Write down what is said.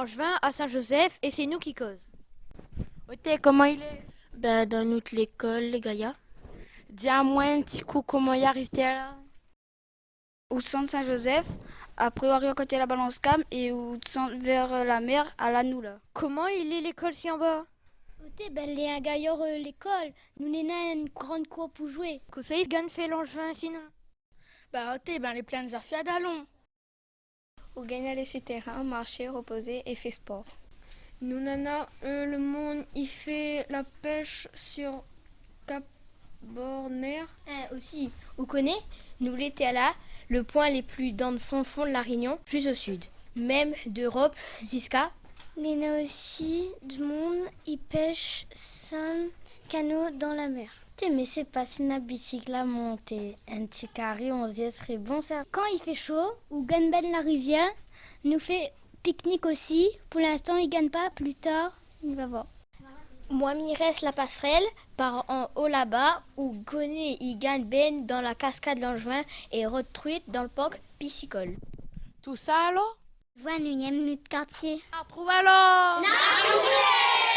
Langevin à Saint-Joseph et c'est nous qui cause. Ok, comment il est? Ben, dans notre école, les Gaïa. Dis-moi un petit coup comment y arrive-t-il là? Au centre Saint-Joseph, après avoir rencontré la balance cam et au centre vers la mer à la nous là. Comment il est l'école si en bas? Ben, les un gaillard l'école. Nous n'avons une grande cour pour jouer. Conseil gagne fait Langevin sinon. Ben, ok, ben les plaines affaires d'allons. Ou gagne aller sur terrain, marcher, reposer et faire sport. Nous nana, le monde il fait la pêche sur Cap Bord-Mer. Aussi, vous connaissez, nous l'été là, le point les plus dans le fond de la Réunion, plus au sud. Même d'Europe, jusqu'à. Il y en a aussi du monde, ils pêchent sans canot dans la mer. Mais c'est pas si la bicycle à monter un petit carré, on se dit serait bon ça. Quand il fait chaud, ou gagne ben la rivière, nous fait pique-nique aussi. Pour l'instant, il gagne pas, plus tard, il va voir. Moi, il reste la passerelle par en haut là-bas où Goné il gagne ben dans la cascade Langevin et retruite dans le parc piscicole. Tout ça alors? Voilà, nous y a une minute quartier. Ah, trouve alors! N'a trouvé!